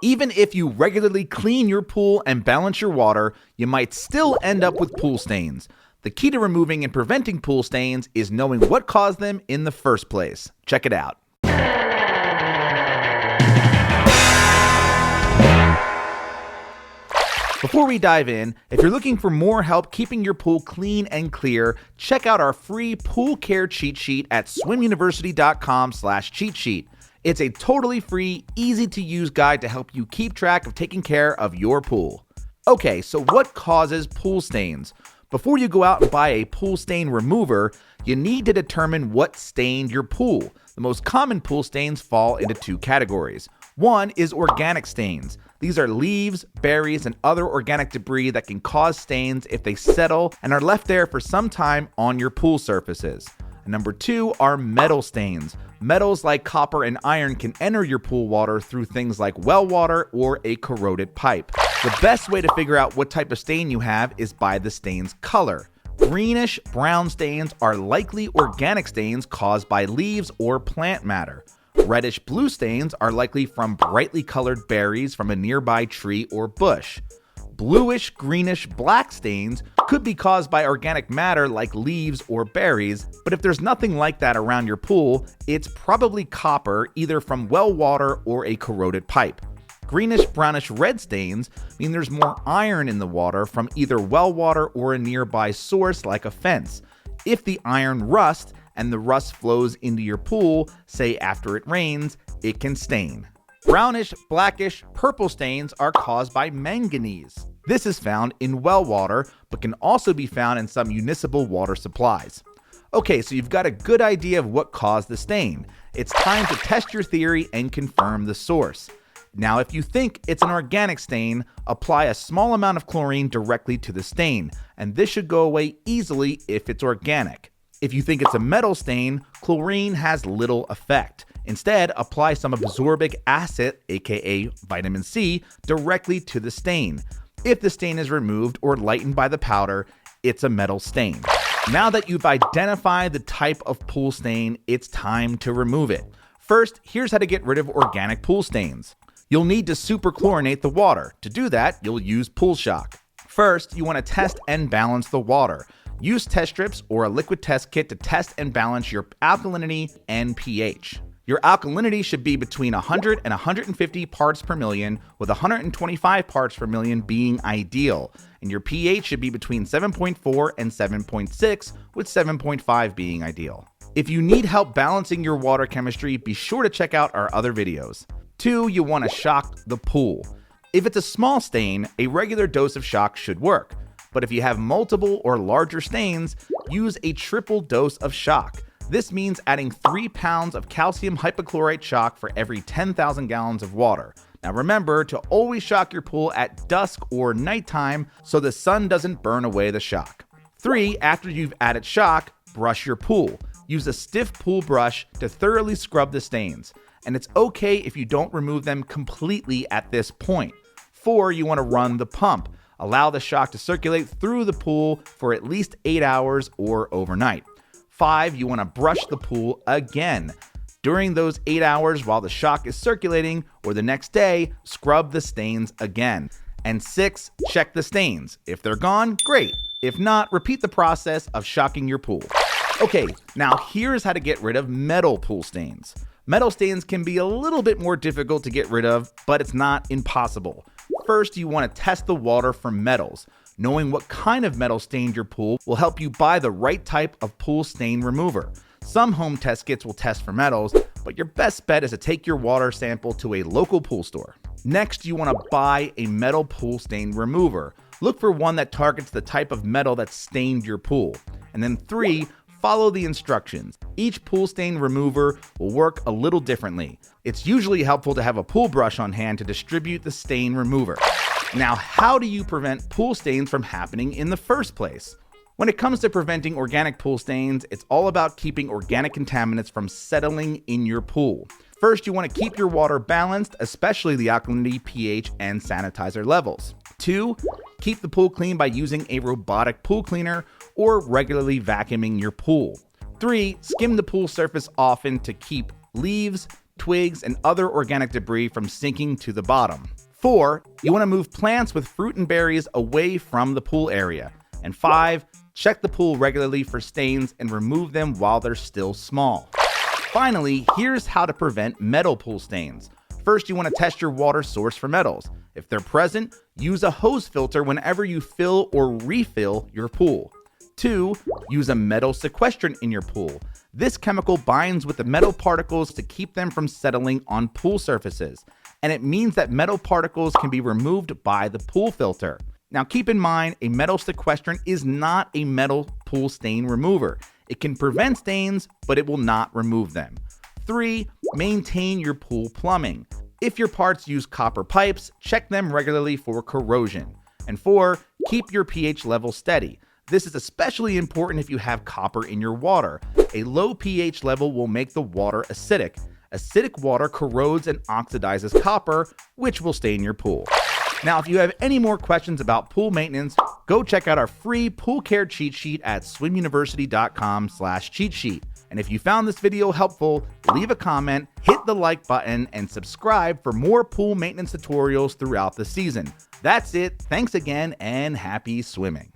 Even if you regularly clean your pool and balance your water, you might still end up with pool stains. The key to removing and preventing pool stains is knowing what caused them in the first place. Check it out. Before we dive in, if you're looking for more help keeping your pool clean and clear, check out our free pool care cheat sheet at swimuniversity.com/cheat sheet. It's a totally free, easy-to-use guide to help you keep track of taking care of your pool. Okay, so what causes pool stains? Before you go out and buy a pool stain remover, you need to determine what stained your pool. The most common pool stains fall into two categories. One is organic stains. These are leaves, berries, and other organic debris that can cause stains if they settle and are left there for some time on your pool surfaces. And number two are metal stains. Metals like copper and iron can enter your pool water through things like well water or a corroded pipe. The best way to figure out what type of stain you have is by the stain's color. Greenish brown stains are likely organic stains caused by leaves or plant matter. Reddish blue stains are likely from brightly colored berries from a nearby tree or bush. Bluish greenish black stains could be caused by organic matter like leaves or berries, but if there's nothing like that around your pool, it's probably copper either from well water or a corroded pipe. Greenish brownish red stains mean there's more iron in the water from either well water or a nearby source like a fence. If the iron rusts and the rust flows into your pool, say after it rains, it can stain. Brownish, blackish, purple stains are caused by manganese. This is found in well water, but can also be found in some municipal water supplies. Okay, so you've got a good idea of what caused the stain. It's time to test your theory and confirm the source. Now, if you think it's an organic stain, apply a small amount of chlorine directly to the stain, and this should go away easily if it's organic. If you think it's a metal stain, chlorine has little effect. Instead, apply some absorbic acid, aka vitamin C, directly to the stain. If the stain is removed or lightened by the powder, it's a metal stain. Now that you've identified the type of pool stain, it's time to remove it. First, here's how to get rid of organic pool stains. You'll need to superchlorinate the water. To do that, you'll use pool shock. First, you want to test and balance the water. Use test strips or a liquid test kit to test and balance your alkalinity and pH. Your alkalinity should be between 100 and 150 parts per million, with 125 parts per million being ideal. And your pH should be between 7.4 and 7.6, with 7.5 being ideal. If you need help balancing your water chemistry, be sure to check out our other videos. 2, you want to shock the pool. If it's a small stain, a regular dose of shock should work. But if you have multiple or larger stains, use a triple dose of shock. This means adding 3 pounds of calcium hypochlorite shock for every 10,000 gallons of water. Now remember to always shock your pool at dusk or nighttime so the sun doesn't burn away the shock. 3, after you've added shock, brush your pool. Use a stiff pool brush to thoroughly scrub the stains. And it's okay if you don't remove them completely at this point. 4, you want to run the pump. Allow the shock to circulate through the pool for at least 8 hours or overnight. 5, you want to brush the pool again. During those 8 hours while the shock is circulating or the next day, scrub the stains again. And 6, check the stains. If they're gone, great. If not, repeat the process of shocking your pool. Okay, now here's how to get rid of metal pool stains. Metal stains can be a little bit more difficult to get rid of, but it's not impossible. First, you want to test the water for metals. Knowing what kind of metal stained your pool will help you buy the right type of pool stain remover. Some home test kits will test for metals, but your best bet is to take your water sample to a local pool store. Next, you want to buy a metal pool stain remover. Look for one that targets the type of metal that stained your pool. And then 3, follow the instructions. Each pool stain remover will work a little differently. It's usually helpful to have a pool brush on hand to distribute the stain remover. Now, how do you prevent pool stains from happening in the first place? When it comes to preventing organic pool stains, it's all about keeping organic contaminants from settling in your pool. First, you want to keep your water balanced, especially the alkalinity, pH, and sanitizer levels. 2, keep the pool clean by using a robotic pool cleaner or regularly vacuuming your pool. 3, skim the pool surface often to keep leaves, twigs, and other organic debris from sinking to the bottom. 4. You want to move plants with fruit and berries away from the pool area. And 5. Check the pool regularly for stains and remove them while they're still small. Finally, here's how to prevent metal pool stains. First, you want to test your water source for metals. If they're present, use a hose filter whenever you fill or refill your pool. 2. Use a metal sequestrant in your pool. This chemical binds with the metal particles to keep them from settling on pool surfaces, and it means that metal particles can be removed by the pool filter. Now keep in mind, a metal sequestrant is not a metal pool stain remover. It can prevent stains, but it will not remove them. 3. Maintain your pool plumbing. If your parts use copper pipes, check them regularly for corrosion. And 4. Keep your pH level steady. This is especially important if you have copper in your water. A low pH level will make the water acidic. Acidic water corrodes and oxidizes copper, which will stain your pool. Now, if you have any more questions about pool maintenance, go check out our free pool care cheat sheet at swimuniversity.com/cheat sheet. And if you found this video helpful, leave a comment, hit the like button, and subscribe for more pool maintenance tutorials throughout the season. That's it. Thanks again, and happy swimming.